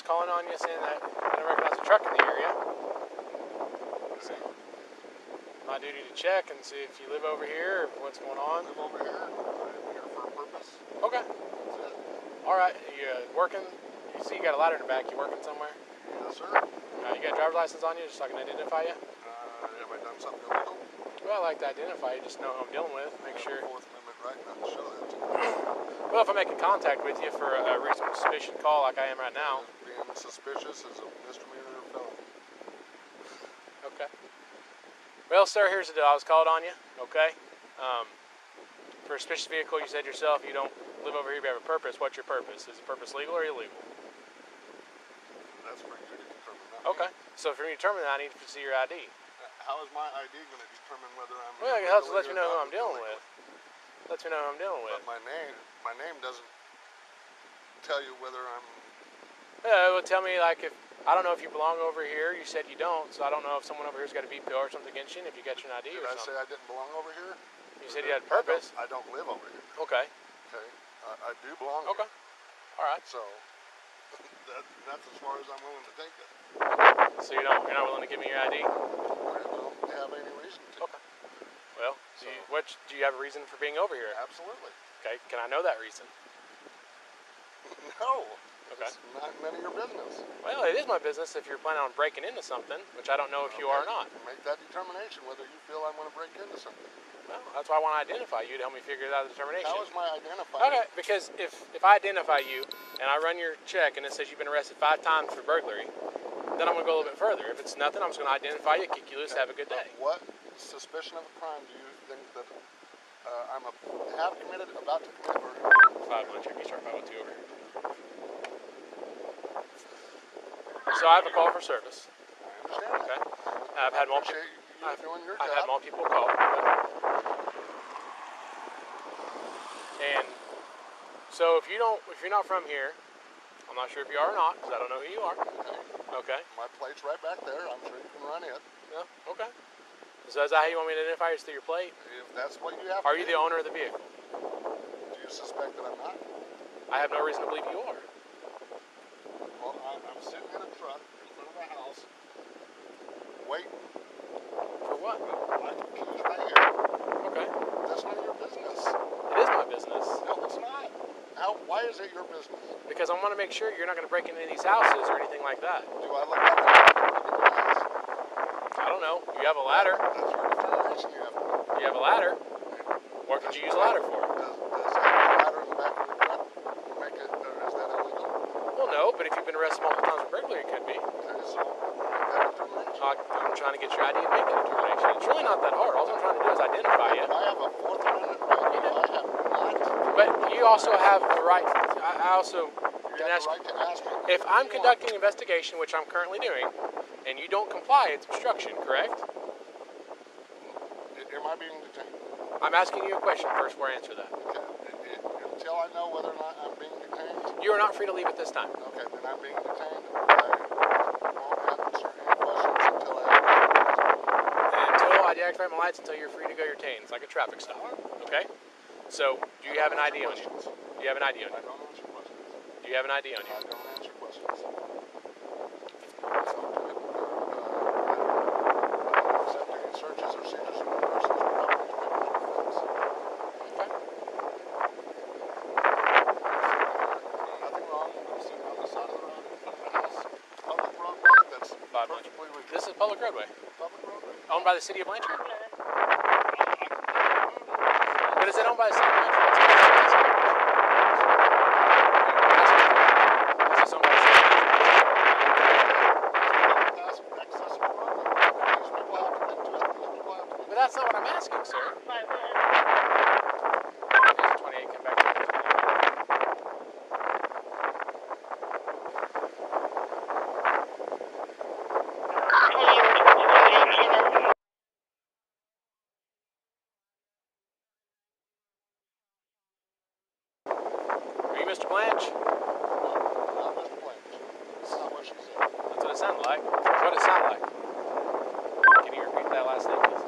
just calling on you saying that I don't recognize a truck in the area. So, my duty to check and see if you live over here or what's going on. I live over here. I'm here for a purpose. Okay. That's it. All right. You working? You see you got a ladder in the back. You working somewhere? Yes, sir. You got a driver's license on you just so I can identify you? Have I done something illegal? Well, I like to identify you, just know who I'm dealing with. Make sure. Fourth Amendment right not to show that to you. Well, if I'm making contact with you for a reasonable suspicion call like I am right now. Being suspicious is a misdemeanor or felony. Okay. Well, sir, here's the deal. I was called on you, okay? For a suspicious vehicle, you said yourself you don't live over here, you have a purpose. What's your purpose? Is the purpose legal or illegal? That's for you to determine. Okay. So for me to determine that, I need to see your ID. How is my ID going to determine whether I'm... Well, it helps to let you know who I'm dealing with. Let you know who I'm dealing with. But my name doesn't tell you whether I'm... Yeah, it would tell me, like, if I don't know if you belong over here. You said you don't, so I don't know if someone over here's got a VPO or something against you, and if you got your ID or something. Did I say I didn't belong over here? You said you had purpose. I don't live over here. Okay. Okay. I do belong here. Okay. All right. So, that's as far as I'm willing to take it. So you're not willing to give me your ID? I don't have any reason to. Okay. Well, do you have a reason for being over here? Absolutely. Okay. Can I know that reason? No. Okay. It's not none of your business. Well, it is my business if you're planning on breaking into something, which I don't know if you are or not. Make that determination whether you feel I'm going to break into something. Well, that's why I want to identify you to help me figure out the determination. How is my identifier? Okay, because if I identify you and I run your check and it says you've been arrested 5 times for burglary, then I'm going to go a little bit further. If it's nothing, I'm just going to identify you, kick you loose, have a good day. What suspicion of a crime do you think that have committed, about to commit, or... 5-1, check, you start 502 over here. So I have a call for service. I understand. Okay. I've had multiple. I've had multiple call. And so if you're not from here, I'm not sure if you are or not, because I don't know who you are. Okay. My plate's right back there. I'm sure you can run it. Yeah. Okay. So is that how you want me to identify you? Through your plate? If that's what you have. Are you the owner of the vehicle? Do you suspect that I'm not? I have no reason to believe you are. Well, I'm sitting in a truck in front of a house, waiting. For what? My keys right here. Okay. That's none of your business. It is my business. No, it's not. Why is it your business? Because I want to make sure you're not going to break into any of these houses or anything like that. Do I look like a I don't know. You have a ladder. That's your determination you have to make. You have a ladder. What could you use a ladder for? Does having a ladder in the back of your truck make it, or is that illegal? Well, no, but if you've been arrested multiple times for burglary, it could be. Okay, so make that determination. I'm trying to get your ID and make that determination. It's really not that hard. All I'm trying to do is identify you. I have a Fourth Amendment right. I have not. But you also have the right. I also can ask. You have the right to ask me. If I'm conducting an investigation, which I'm currently doing, and you don't comply, it's obstruction, correct? Am I being detained? I'm asking you a question first before I answer that. Okay. Until I know whether or not I'm being detained. You are not free to leave at this time. Okay, then I'm being detained. I won't answer any questions until I deactivate my lights until you're free to go your taint. It's like a traffic stop. Okay? So, do you have an ID on you? Do you have an ID on you? I don't answer questions. Do you have an ID on you? I don't answer questions. Accept any searches or seizures of persons without these papers or facts. Okay. Nothing wrong. I'm sitting on the side of the road in front of the house. Public roadway that's perfectly legal. This is public roadway. Public roadway. Owned by the city of Blanchard? But is it owned by the city of Blanchard? Is this owned by the city of Blanchard? But that's not what I'm asking, sir. 28, come back to the 28. Mr. Blanch? No, not Mr. Blanch. That's not what she said. That's what it sounded like. That's what it sounded like. Can you repeat that last name, please?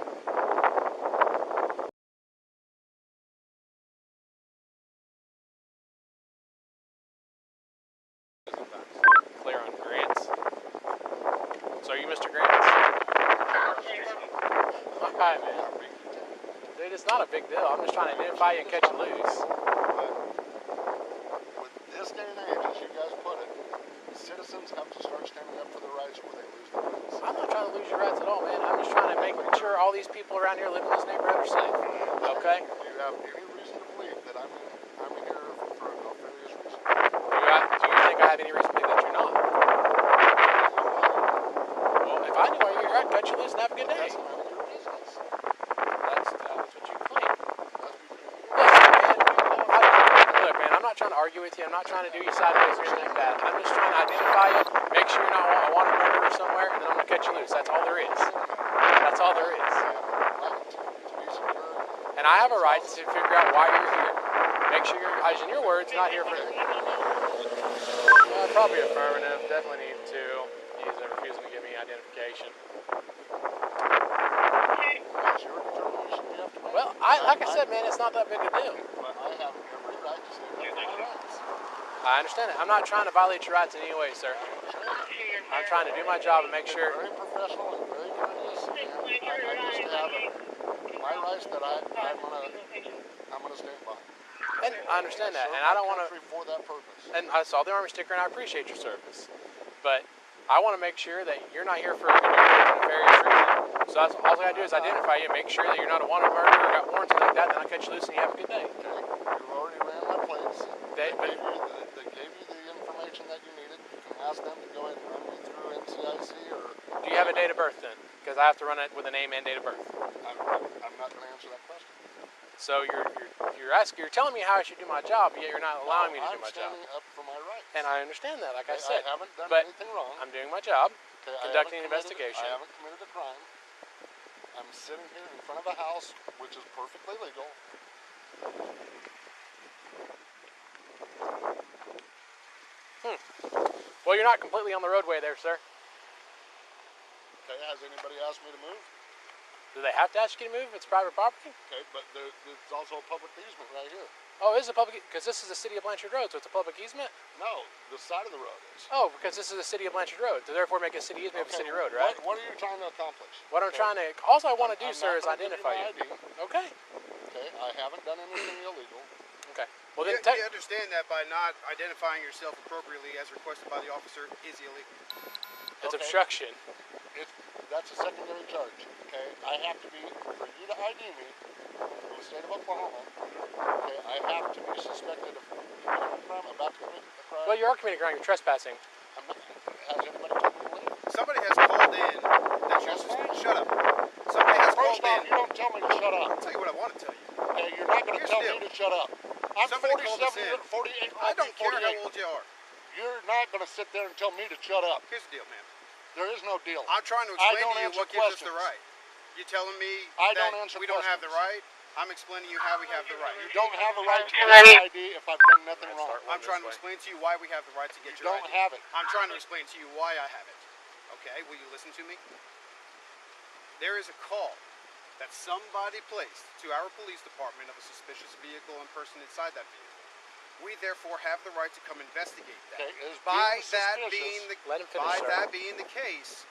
Clear on dude. It's not a big deal. I'm just trying to identify you and catch you loose. With this day and age, as you guys put it, citizens have to start standing up for their rights or they lose their rights. I'm not trying to lose your rights at all, man. I'm just trying to make sure all these people around here living in this neighborhood are safe. Okay? Do you have any reason to believe that I'm here for a nefarious reason? Do you think I have any reason to believe that you're not? Well, if I knew why you're here, I'd cut you loose and have a good day. That's none of your business. That's what you claim. That's between you. Look, man, I'm not trying to argue with you. I'm not trying to do you sideways or anything like that. I'm just trying to identify you, make sure you're not a wanted murderer somewhere, and then I'm going to cut you loose. That's all there is. That's all there is. And I have a right to figure out why you're here. Make sure you're, as in your words, not here for... probably affirmative. Definitely need to. He's refusing to give me identification. That's your determination you have to make. Well, like I said, man, it's not that big a deal. But I have every right to stand up for my rights. I understand it. I'm not trying to violate your rights in any way, sir. I'm trying to do my job and make sure... Very professional and very courteous, and I just have my rights that I'm gonna stand by. And I understand that, and I don't want to... For that purpose. And I saw the Army sticker, and I appreciate your service. But I want to make sure that you're not here for a nefarious reason. So that's all I got to do is identify you, make sure that you're not a wanted murderer or got warrants or like that, and then I'll cut you loose and you have a good day. Okay, you already ran my plates. They gave you the information that you needed. You can ask them to go ahead and run me through NCIC or... Do you have a date of birth then? Because I have to run it with a name and date of birth. I'm not going to answer that question. So you're telling me how I should do my job, but yet you're not allowing me to do my job. I'm standing up for my rights. And I understand that, like I Okay, said. I haven't done but anything wrong. I'm doing my job, Okay, conducting an investigation. I haven't committed a crime. I'm sitting here in front of a house, which is perfectly legal. Well, you're not completely on the roadway there, sir. Okay, has anybody asked me to move? Do they have to ask you to move if it's private property? Okay, but it's also a public easement right here. Oh, it is a public, because this is the city of Blanchard Road, so it's a public easement? No, the side of the road is. Oh, because this is the city of Blanchard Road, so therefore make a city easement of a city road, right? What are you trying to accomplish? What I'm trying to, all I want to do, sir, is I'm not gonna identify give you. my ID. Okay. Okay, I haven't done anything illegal. Okay. Well, then you understand that by not identifying yourself appropriately as requested by the officer is illegal. it's Okay. obstruction. That's a secondary charge. Okay, I have to be, for you to ID me in the state of Oklahoma, okay, I have to be suspected of committing a crime, about to commit a crime. Well, you are committing a crime, you're trespassing. Has anybody told me to leave? Somebody has called in that you're shut up. Somebody has First called off, in. you don't tell me to shut up. I'll tell you what I want to tell you. Okay, you're not going to Here's tell the me deal. to shut up. I'm Somebody called us 47, in. 48, I don't care 48. how old you are. You're not going to sit there and tell me to shut up. Here's the deal, man. There is no deal. I'm trying to I explain don't to you answer what gives us the questions. right. You telling me I that don't answer we don't have the questions. right? I'm explaining to you how we have the right. You don't have a right to get my ID if I've done nothing wrong. I'm trying to explain to you why we have the right to get You your don't ID. have it. I'm trying to explain to you why I have it. Okay, will you listen to me? There is a call that somebody placed to our police department of a suspicious vehicle and person inside that vehicle. We therefore have the right to come investigate that. Okay, as By being that suspicious- being the Let him finish, by sir. that being the case,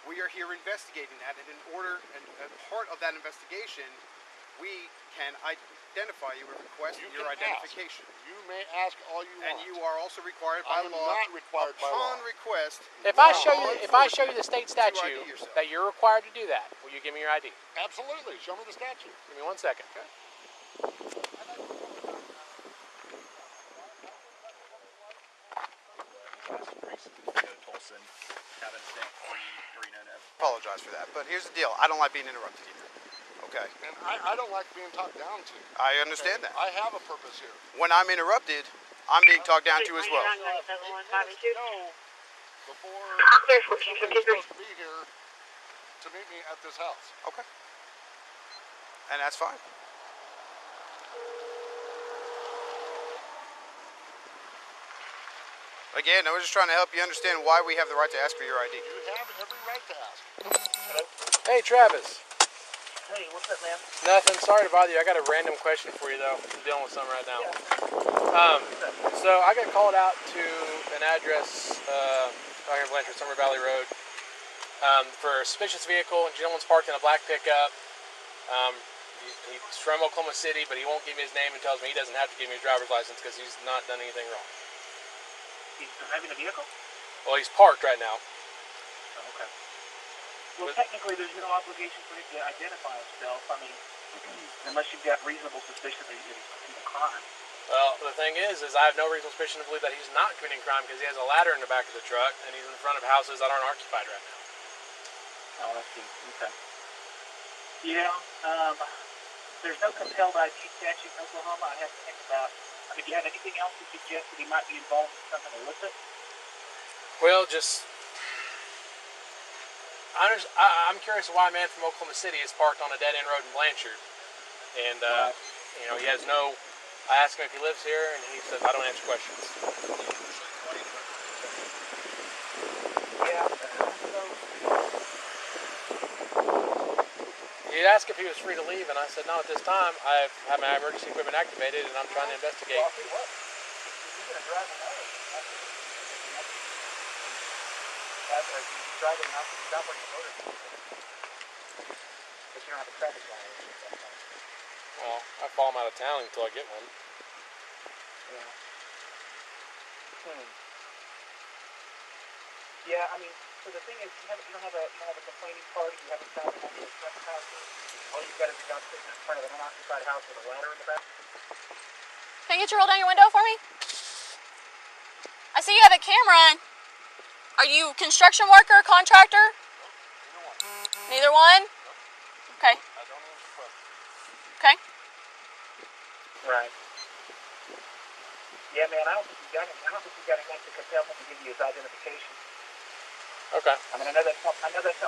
we are here investigating that, and in order and part of that investigation, we can identify you and request You your can identification. Ask. You may ask all you want. And you are also required by I am law, not required by law. upon request. If I law show you the state enforcement, to statute ID yourself. that you're required to do that, will you give me your ID? Absolutely. Show me the statute. Give me 1 second. Apologize for that, but here's the deal. I don't like being interrupted either. Okay. And I don't like being talked down to. I understand that. I have a purpose here. When I'm interrupted, I'm being talked down to as well. Before somebody's supposed to be here to meet me at this house. Okay. And that's fine. Again, I was just trying to help you understand why we have the right to ask for your ID. You have every right to ask. Hey, Travis. Hey, what's up, man? Nothing. Sorry to bother you. I got a random question for you, though. I'm dealing with something right now. So I got called out to an address out here in Blanchard, Summer Valley Road, for a suspicious vehicle. Gentleman's parked in a black pickup. He's from Oklahoma City, but he won't give me his name and tells me he doesn't have to give me his driver's license because he's not done anything wrong. He's driving a vehicle? Well, he's parked right now. Oh, okay. Well, technically, there's no obligation for him to identify himself. I mean, unless you've got reasonable suspicion that he's committing a crime. Well, the thing is I have no reasonable suspicion to believe that he's not committing crime because he has a ladder in the back of the truck and he's in front of houses that aren't occupied right now. Oh, I see. Okay. Yeah, there's no compelled ID statute in Oklahoma. I have to think about. I mean, do you have anything else to suggest that he might be involved in something illicit? Well, I'm curious why a man from Oklahoma City is parked on a dead-end road in Blanchard, and he has no. I asked him if he lives here, and he says I don't answer questions. Yeah. He asked if he was free to leave, and I said no at this time. I have my emergency equipment activated, and I'm trying to investigate. Well, I'll tell you what. If you're going to drive away, driving enough to stop on your motor because you don't have a traffic violation. Well, I follow him out of town until I get one. Yeah. Yeah, I mean, so the thing is, you don't have a complaining party. You haven't found an actual trespasser. All you've got is a guy sitting in front of an unoccupied house with a ladder in the back. Can you get your roll down your window for me? I see you have a camera on. Are you construction worker, contractor? Neither one. Okay. I don't answer questions. Okay. Right. Yeah, man, I don't think you got enough to compel him to give you his identification. Okay. I mean, I know that's not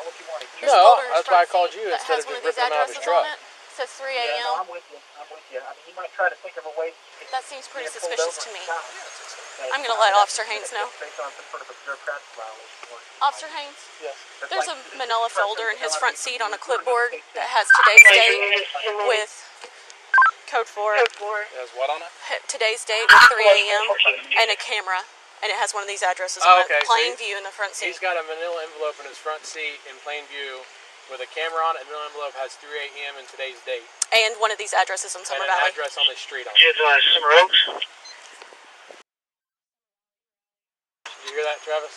what you want to hear. There's a No, folder in his that's why I front called seat you that instead has of one just of these ripping him out of his addresses truck. on it. It says 3 Yeah, a.m. no, I'm with you. I mean, he might try to think of a way. That seems pretty get pulled suspicious over to me. and stopped. I'm going to let Officer Haynes know. Based on some sort of observed traffic violation. Officer Haynes, Yes. there's a manila folder in his front seat on a clipboard that has today's date with code 4, It has what on it? today's date with 3 a.m. and a camera. And it has one of these addresses on okay, it, plain view in the front seat. He's got a manila envelope in his front seat in plain view with a camera on it. And the manila envelope has 3 a.m. and today's date. And one of these addresses on Summer and an Valley. address on the street on it. Summer Oaks? Did you hear that, Travis?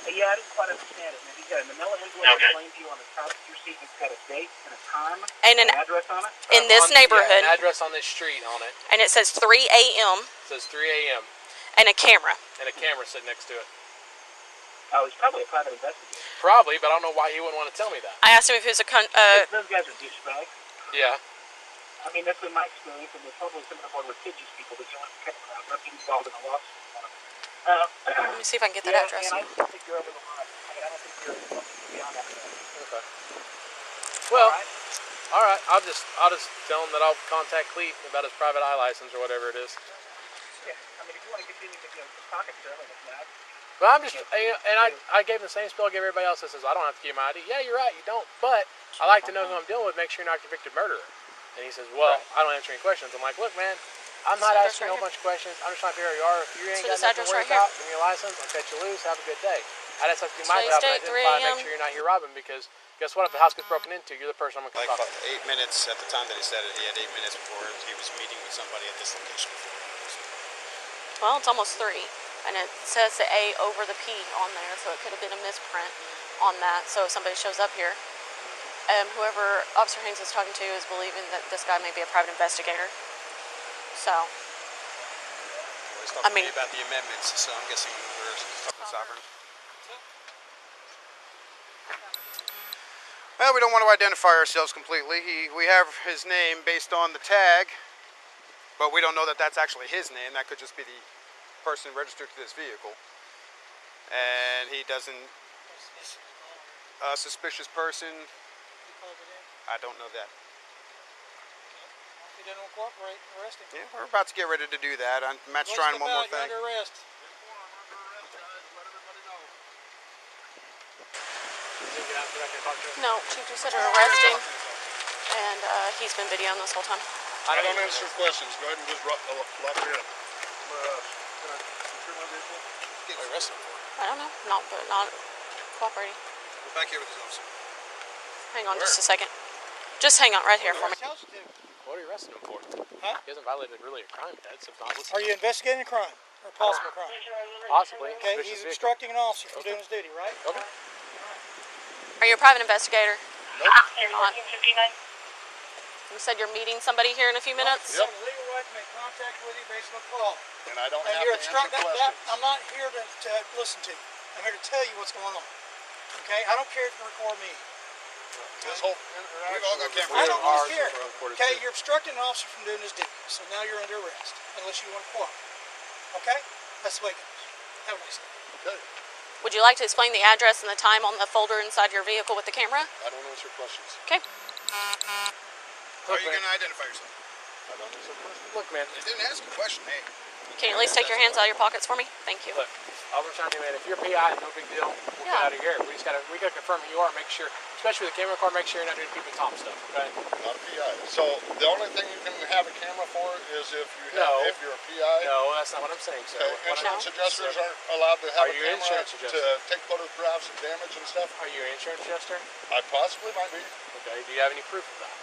Yeah, I didn't quite understand it, man. He's got a manila envelope in plain view on the top of your seat. It's got a date and a time and an address on it. In this neighborhood. Yeah, an address on this street on it. And it says 3 a.m. It says 3 a.m. and a camera. And a camera sitting next to it. Oh, he's probably a private investigator. Probably, but I don't know why he wouldn't want to tell me that. I asked him if he was a Those guys are douchebags. Yeah. I mean, that's been my experience, and there's probably some of the more litigious people that you want to come around, not being involved in a lawsuit. let me see if I can get that address. And I don't think you're over the line. I mean, I don't think you're beyond that. Okay. Well, all right. I'll just tell him that I'll contact Cleet about his private eye license or whatever it is. Yeah, I mean, if you want to continue to talking to him, But I'm just, and I gave him the same spiel I gave everybody else that says I don't have to give my ID. Yeah, you're right, you don't. But I like to know who I'm dealing with. Make sure you're not a convicted murderer. And he says, well, I don't answer any questions. I'm like, look, man, I'm not asking you a whole bunch of questions. I'm just trying to figure out who you are. If you ain't got nothing to worry about, give me your license. I'll cut you loose. Have a good day. I just have to do my job and identify, make sure you're not here robbing. Because guess what? If the house gets broken into, you're the person I'm going to Like talk to. 8 minutes at the time that he said it, he had 8 minutes before he was meeting with somebody at this location before. Well, it's almost 3. And it says the A over the P on there, so it could have been a misprint on that. So if somebody shows up here, whoever Officer Haynes is talking to is believing that this guy may be a private investigator. So, Well, he's talking to me about the amendments, so I'm guessing we're talking sovereign. Well, we don't want to identify ourselves completely. We have his name based on the tag, but we don't know that that's actually his name. That could just be the person registered to this vehicle. And he doesn't... A suspicious person... I don't know that. If he doesn't cooperate, arrest him. Yeah, we're about to get ready to do that. Matt's trying one more thing. You're under arrest. no, Chief just said they're arresting. And he's been videoing this whole time. I don't answer questions. Go ahead and just lock her in. Can I secure my vehicle? Get arrested for it. I don't know, not cooperating. We're back here with his officer. Hang on just a second. Just hang on right here for me. What are you arresting him for? Huh? He hasn't violated really a crime yet, so not Are you investigating a crime or a possible crime? possibly. Okay, Suspicious he's vehicle. obstructing an officer from doing his duty, right? Okay. Are you a private investigator? Nope. You're not. You said you're meeting somebody here in a few minutes? You have a legal right to make contact with you based on a call. And I don't And have you're to answer obstructing questions. I'm not here to listen to you. I'm here to tell you what's going on. Okay? I don't care if you record me. This whole interaction. We've all got was- cameras. I don't really care. Recorded Okay, too. you're obstructing an officer from doing his duty. So now you're under arrest. Unless you want to cooperate. Okay? That's the way it goes. Have a nice day. Okay. Would you like to explain the address and the time on the folder inside your vehicle with the camera? I don't answer questions. Okay. How are you going to identify yourself? I don't answer questions. Look, man. You didn't ask a question, hey. Can you at least take your hands out of your pockets for me? Thank you. Look, all I'm trying to do, man, if you're PI, no big deal. We'll Yeah. get out of here. We gotta confirm who you are, make sure, especially with the camera car, make sure you're not doing people top stuff, okay? Not a PI. So the only thing you can have a camera for is if you have, No. if you're a PI. No, that's not what I'm saying, sir. Okay, What insurance I'm- adjusters sir, aren't allowed to have Are a you an camera insurance to adjuster? take photographs of damage and stuff. Are you an insurance adjuster? I possibly might be. Okay, do you have any proof of that?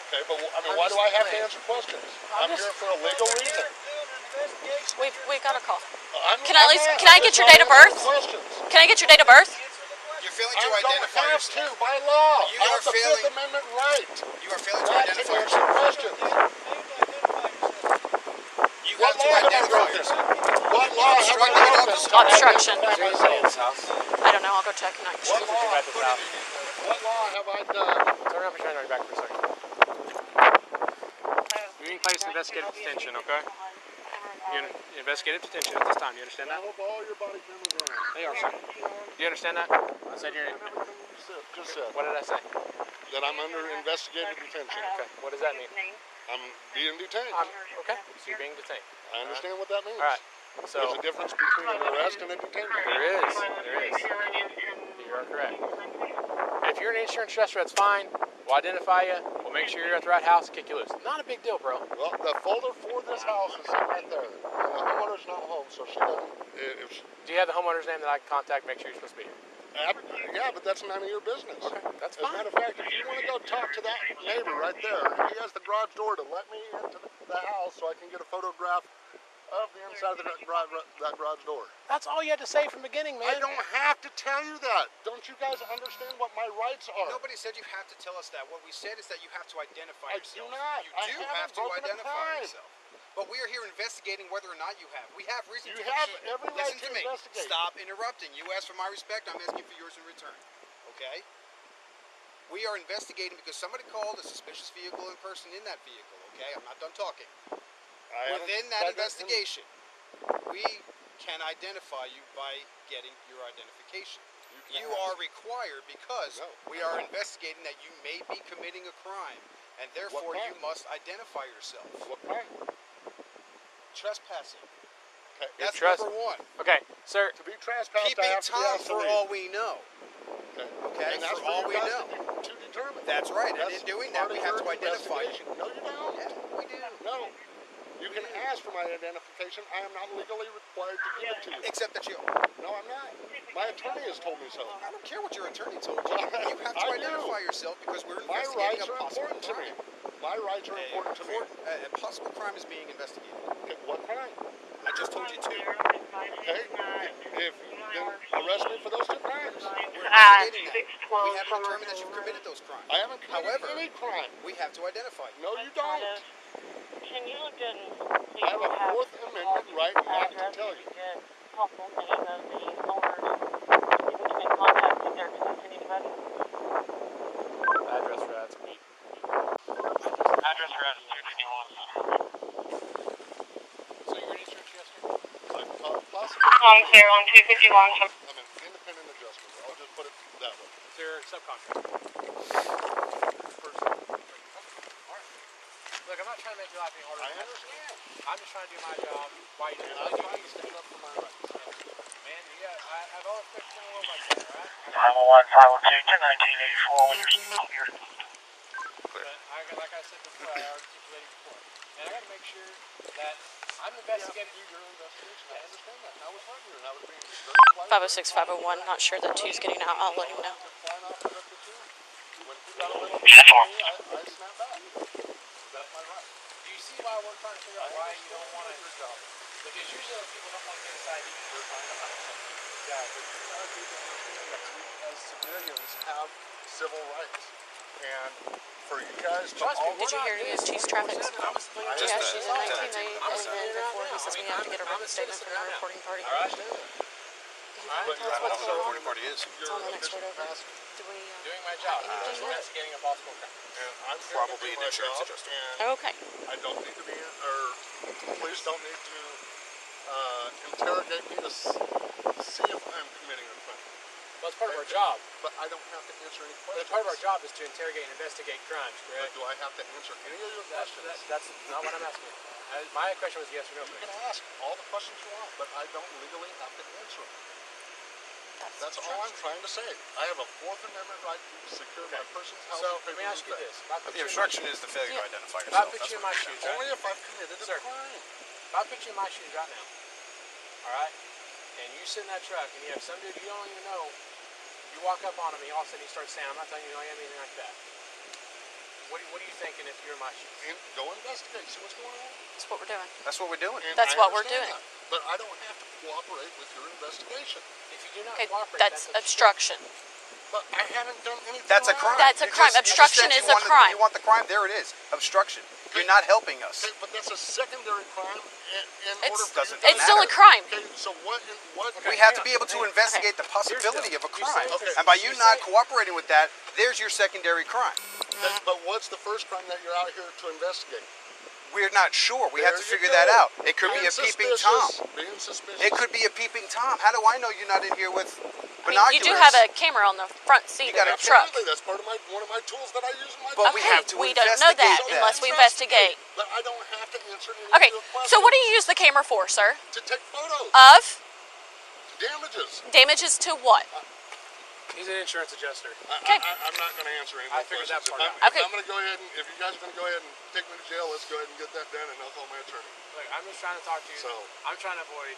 Okay, but I mean, I'm why just do I have to saying. answer questions? I'm I'm just- here for a legal reason. We've got a call. Can I'm I get your date of birth? Questions. Can I get your date of birth? You're failing I to don't identify have yourself. to by law. You I are have the failing- Fifth Amendment right You are failing to not to identify answer yourself. questions. You What have to law have I identify broken? yourself. What law have I Obstructing an broken? officer. Obstruction. Is there anybody in this house? I don't know. I'll go check tonight. What Who's law? at this house? What law have I done? Turn around and turn your back for a second. You're being placed in investigative detention, okay? You're in investigative detention at this time. You understand I that? hope all your body cameras are on. They are, sir. Do you understand that? I said you're in. Everything you just said. What did I say? That I'm under investigative detention. Okay. What does that mean? I'm being detained. Okay. So you're being detained. I understand what that means. All right. So There's a difference between an arrest and a detainment. there is. There is. You are correct. If you're an insurance adjuster, that's fine. We'll identify you. We'll make sure you're at the right house and kick you loose. Not a big deal, bro. Well, the folder for this house is sitting right there. And the homeowner's not home, so she doesn't. If she, Do you have the homeowner's name that I can contact? Make sure you're supposed to be here. yeah, but that's none of your business. Okay, that's As a fine. matter of fact, if you want to go talk to that neighbor right there, he has the garage door to let me into the house so I can get a photograph of the inside of that garage door. That's all you had to say from the beginning, man. I don't have to tell you that. Don't you guys understand what my rights are? Nobody said you have to tell us that. What we said is that you have to identify I do yourself. not. You I do haven't have to broken a identify crime. yourself. But we are here investigating whether or not you have. We have reason You to have believe. every right Listen to to me. investigate. Stop interrupting. You ask for my respect, I'm asking for yours in return. Okay? We are investigating because somebody called a suspicious vehicle and person in that vehicle. Okay? I'm not done talking. I haven't Within that said investigation, we can identify you by getting your identification. You are required because No. we are investigating that you may be committing a crime, and therefore crime? you must identify yourself. What crime? Trespassing. Okay. That's tresp- number one. Okay, sir. To be trespassed, Keeping I have to be time asked to for leave. all we know. Okay. Okay, And that's for all you we guys know. to determine. That's right, and That's in doing part that, we of have your to identify you. investigation. No, you don't. Yeah, we do. No. You can ask for my identification. I am not legally required to give it to you. Except that you. No, I'm not. My attorney has told me so. I don't care what your attorney told you. Well, You have to I do. identify yourself because we're My investigating rights a are possible important to me. crime. My rights are important to me. A possible crime is being investigated. Okay, what crime? I just told you two. Okay. If then arrest me for those two crimes. We're investigating that. We haven't determined that you've committed those crimes. I haven't committed However, any crime. we have to identify you. No, you don't. Can you look in? I have a Fourth Amendment right not to tell you. Help them any of the owners. If we can make contact with their custody anybody. Address for that's me. Address for us, 251. So you're an insurance adjuster? Possibly. I'm here on 251. I'm an independent adjuster. I'll just put it that way. It's your subcontractor. Look, I'm not trying to make your life any harder. I than it has to be. understand. I'm just trying to do my job. Why you And doing I'm it? trying to stand up for my rights. Man, I have all the respect in the world like that, alright? 501-502 to 1984 when you're still here. But like I said before, I articulated before. And I gotta make sure that I'm investigating. You have to do your investigation. I understand that. I was right here, and I was being very polite. 506, 501. Not sure that 2's getting out. I'll let him know. Flying off the hook at you. When you got a little bit of me, I snap back. That's my right. Do you see why we're trying to figure out why you don't want to? Because usually when people don't want to get inside, you're trying to hide something. Yeah, but you gotta do the understanding that we as civilians have civil rights. And for you guys to all... Did you hear any of Chief's traffic? Yeah, she's in 1990, and then before he says we have to get a written statement from the reporting party. All right. But Tell us what's going on. party is. It's on the next word over. Do we Doing my job. anything yet? Investigating a possible crime. And I'm Probably here an to do my insurance job, adjuster. and Okay. I don't need to be, or police don't need to interrogate me to see if I'm committing a crime. Well, it's part of our job. But I don't have to answer any But questions. part of our job is to interrogate and investigate crimes, But correct? do I have to answer any of your questions? That's not what I'm asking. My question was yes or no. You can ask all the questions you want, but I don't legally have to answer them. That's all I'm trying to say. I have a Fourth Amendment right to secure my person's house. So let me ask you this: But the obstruction is the failure to identify If I yourself. put That's you in what my it shoes, is. Only if I've committed a Sir. crime. If I put you in my shoes right now, all right, and you sit in that truck and you have some dude you don't even know, you walk up on him and all of a sudden he starts saying, "I'm not telling you who I am," anything like that. What are you thinking if you're in my shoes? And go investigate, see what's going on. That's what we're doing. That's what we're doing. And That's I what we're understand doing. that, but I don't have to cooperate with your investigation. If you do not Okay, cooperate, that's obstruction. But I haven't done anything That's a wrong. crime. That's a You crime. just Obstruction said is you a wanted- crime. You want the crime? There it is. Obstruction. You're not helping us. Okay, but that's a secondary crime in It's- order for doesn't you It's still a matter. crime. Okay, so what? We have to be able to investigate the possibility of a You crime. say- And by you you not say- cooperating with that, there's your secondary crime. But what's the first crime that you're out here to investigate? We're not sure. We have There to you figure go. that out. It could be Being a peeping suspicious, Tom. Being suspicious. It could be a peeping Tom. How do I know you're not in here with I mean, binoculars? you do have a camera on the front seat You of got your a truck. Absolutely, that's part of one of my tools that I use in my But job. we Okay, have to we don't know that investigate that. unless we investigate. But I don't have to answer any Okay, of your questions. so what do you use the camera for, sir? To take photos. Of Damages. damages to what? He's an insurance adjuster. Okay. I'm not going to answer any I more figured questions. that part If out. Okay. I'm going to go ahead and, if you guys are going to go ahead and take me to jail, let's go ahead and get that done, and I'll call my attorney. Look, I'm just trying to talk to you. So- I'm trying to avoid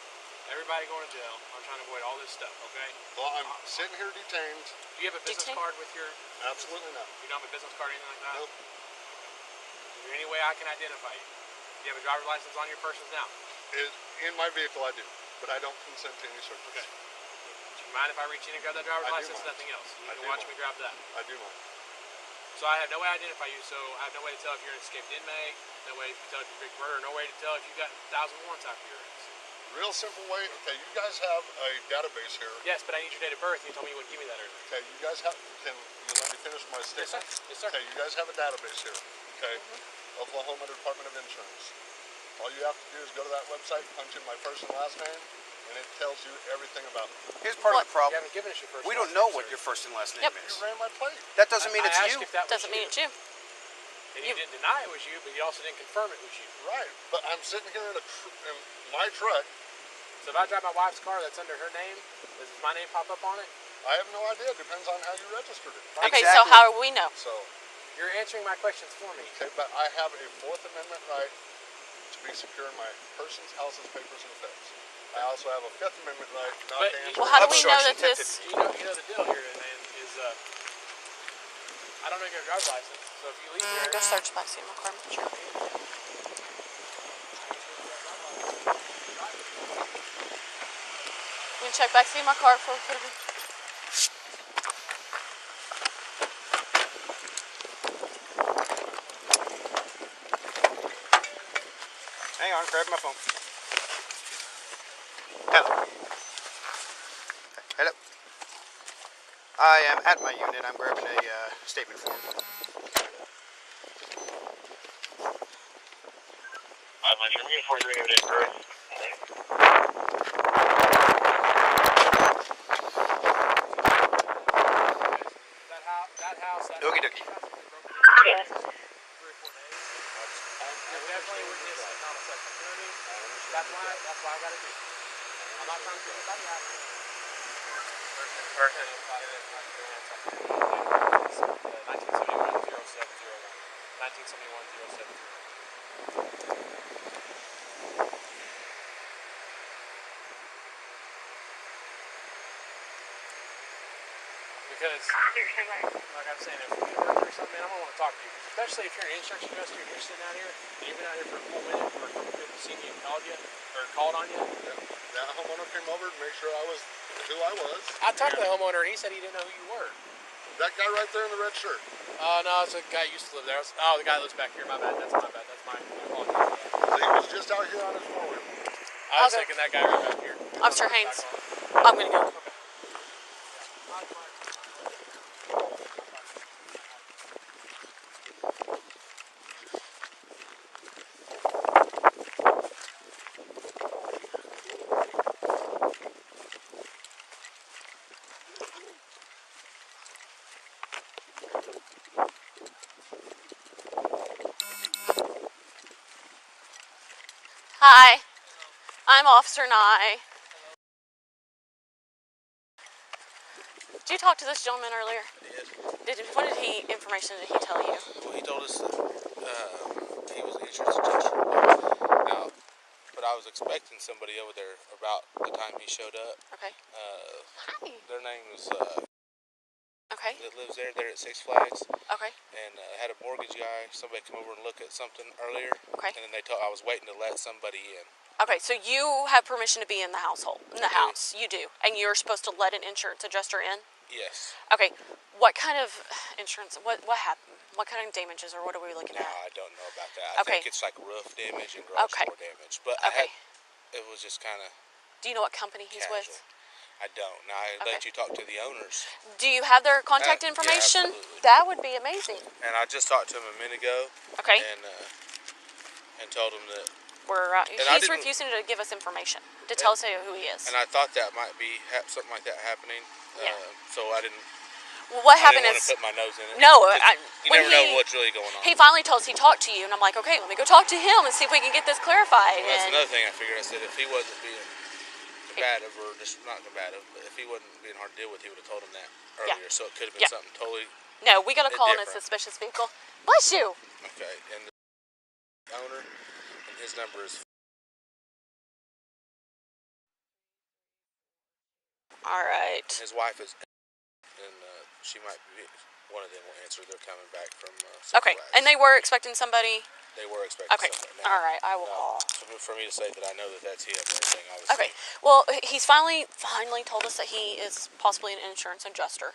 everybody going to jail. I'm trying to avoid all this stuff, okay? Well, I'm sitting here detained. Do you have a business Detain- card with your... Absolutely not. You don't have a business card or anything like that? Nope. Is there any way I can identify you? Do you have a driver's license on your persons now? In my vehicle, I do, but I don't consent to any searches. Okay. Do you mind if I reach in and grab that driver's I do license? mind. Nothing else. You I can do watch mind. me grab that. I do mind. So I have no way to identify you, so I have no way to tell if you're an escaped inmate, no way to tell if you're a big murderer, no way to tell if you got 1,000 warrants out for your ass. Real simple way. Okay, you guys have a database here. Yes, but I need your date of birth, and you told me you wouldn't give me that earlier. Okay, you guys have. Can you let me finish my Yes, statement? sir. Yes, sir. Okay, you guys have a database here. Okay, Oklahoma Department of Insurance. All you have to do is go to that website, punch in my first and last name, and it tells you everything about me. Here's part of the You problem. haven't given us your first We and don't last know name, what sir. your first and last name Yep. is. You ran my plate. That doesn't mean I it's asked you. if that Doesn't was mean you. it's you. And you didn't deny it was you, but you also didn't confirm it was you. Right, but I'm sitting here in my truck. So if I drive my wife's car that's under her name, does my name pop up on it? I have no idea. It depends on how you registered it. Okay, so Exactly. how do we know? So, You're answering my questions for me. okay, but I have a Fourth Amendment right to be secure in my person's, house's, papers, and effects. I also have a Fifth Amendment right not But to you- answer. Well, how do we know Obstruction, that this? You know the deal here, man, is I don't know your driver's license, so if you leave here, Go search by seeing my car. Sure. We can check back, see my car before we put it in. Hang on, grab my phone. Hello. Hello. I am at my unit. I'm grabbing a statement form. Blanchard, I'm getting 43 minutes birth. that house, that Okie dokie. Yes. 3 or 4 days, you're definitely witnessing a homicide. You know what I mean? That's why I gotta do it. I'm not trying to put anybody out there. Person. 1971-0701. 1971-0701. because, like I'm saying, if we get hurt or something, man, I'm gonna want to talk to you. Especially if you're an insurance adjuster and you're sitting out here and you've been out here for a full minute or a couple people seen you and called you or called on you. That homeowner came over to make sure I was who I was. I talked to the homeowner and he said he didn't know who you were. That guy right there in the red shirt. Oh, no, it's a guy who used to live there. Oh, the guy lives back here. My bad. That's my bad. That's my apologies. So he was just out here on his four-wheeler. I was thinking that guy right back here. Officer Haynes, I'm gonna go. Hi, I'm Officer Nye. Did you talk to this gentleman earlier? I did. What information did he tell you? Well, he told us that he was an insurance adjuster. Now, but I was expecting somebody over there about the time he showed up. Okay. Hi. Their name was, Okay. that lives there. They're at Six Flags. Okay. And had a mortgage guy. Somebody come over and look at something earlier. Okay. And then they told I was waiting to let somebody in. Okay, so you have permission to be in the household, in the house. You do. And you're supposed to let an insurance adjuster in? Yes. Okay, what kind of insurance, what happened? What kind of damages or what are we looking No, at? I don't know about that. I Okay. think it's like roof damage and garage door damage. But Okay. it was just kind of Do you know what company he's casual. with? I don't. Now, I let you talk to the owners. Do you have their contact Yeah, information? absolutely. That would be amazing. And I just talked to him a minute ago. Okay. And told him that. He's refusing to give us information, to tell us who he is. And I thought that might be something like that happening. Yeah. So I didn't. Well, what happened I is. didn't want to put my nose in it. No, you never know what's really going on. He finally told us he talked to you, and I'm like, okay, let me go talk to him and see if we can get this clarified. Well, that's another thing I figured. I said if he wasn't being combative, or just not combative, but if he wasn't being hard to deal with, he would have told him that earlier. So it could have been something totally. No, we got a call on a suspicious vehicle. Bless you. Okay, and the owner, and his number is. All right. His wife is, and she might be. One of them will answer. They're coming back from. Okay, and they were expecting somebody. They were expecting somebody. Now, all right, I will call. For me to say that I know that that's him and everything, Okay, well, he's finally told us that he is possibly an insurance adjuster,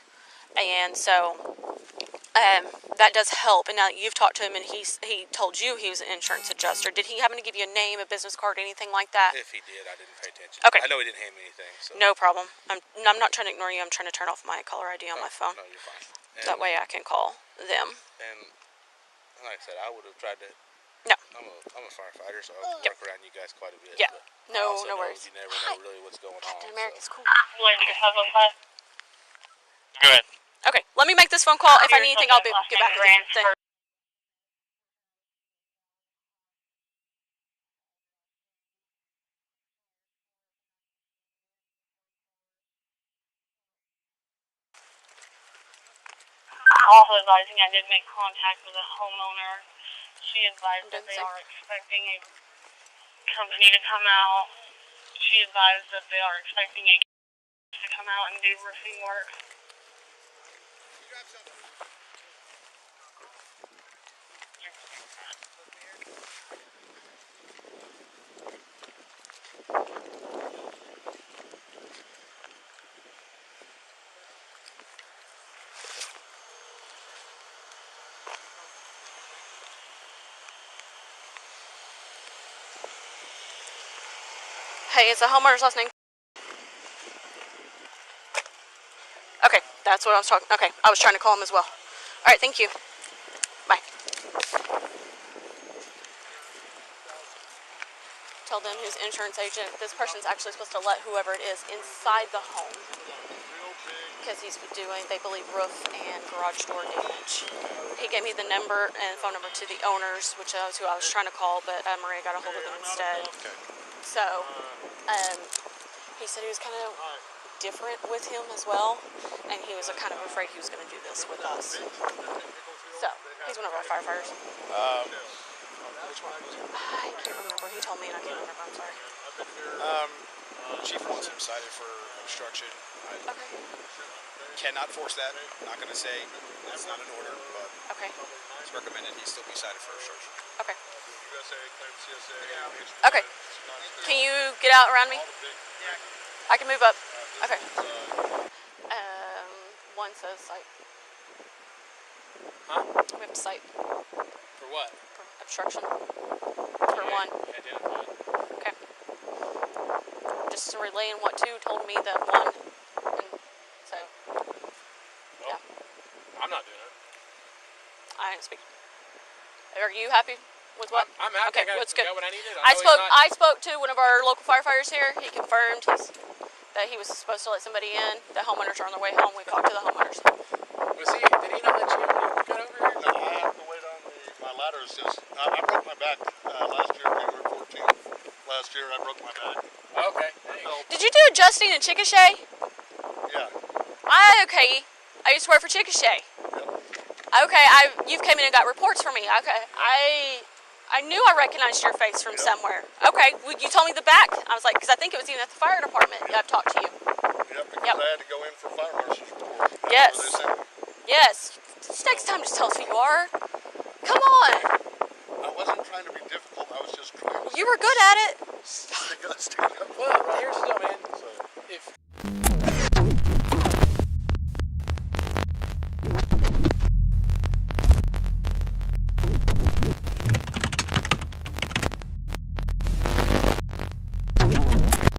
and so that does help. And now you've talked to him, and he told you he was an insurance adjuster. Did he happen to give you a name, a business card, anything like that? If he did, I didn't pay attention. Okay. I know he didn't hand me anything. So. No problem. I'm not trying to ignore you. I'm trying to turn off my caller ID on my phone. No, you're fine. That way I can call them. And like I said, I would have tried to. No. I'm a firefighter, so I work around you guys quite a bit. Yeah. But No worries. You never know really what's going Captain on. America's cool. Go ahead. Okay, let me make this phone call. If I need anything, I'll get back with you. Also advising, I did make contact with a homeowner. She advised that they are expecting a company to come out. She advised that they are expecting a to come out and do roofing work. Hey, is the homeowner's last name? Okay, that's what I was talking. Okay, I was trying to call him as well. All right, thank you. Bye. Tell them who's insurance agent. This person's actually supposed to let whoever it is inside the home because he's doing, they believe, roof and garage door damage. He gave me the number and phone number to the owners, which is who I was trying to call, but Maria got a hold of them instead. So, he said he was kind of different with him as well, and he was kind of afraid he was going to do this with us. So, he's one of our firefighters. Which one? I can't remember. He told me and I can't remember. I'm sorry. Chief wants him cited for obstruction. I Okay. cannot force that. Not going to say it's not an order, but Okay. it's recommended he still be cited for obstruction. Okay. Okay. Can you get out around me? I can move up. Okay. One says cite. Huh? We have to cite For what? for obstruction. For one. Identified. Okay. Just relaying what two told me that one. And so, yeah. I'm not doing it. I didn't speak. Are you happy with what? I'm happy. Okay, I got, that's good. got what I needed. I know he's not- spoke to one of our local firefighters here. He confirmed that he was supposed to let somebody in. The homeowners are on their way home. We talked to the homeowners. Was he? Did he not let you when you got over here? No, I have to wait on my ladders. Just I broke my back last year, January 14th. Last year I broke my back. Okay. Thanks. So, Did you do adjusting in Chickasha? yeah. Okay. I used to work for Chickasha. Yep. Okay, you've came in and got reports for me. Okay, I knew I recognized your face from somewhere. Okay, well, you told me the back. I was like, because I think it was even at the fire department. I've talked to you. Yep, because I had to go in for fire marshal's report. That's Yes. where they sent me. Yes. This next time, just tell us who you are. Come on. I wasn't trying to be difficult. I was just trying to You were good at it. stand up. Well, here's the deal, man. So, If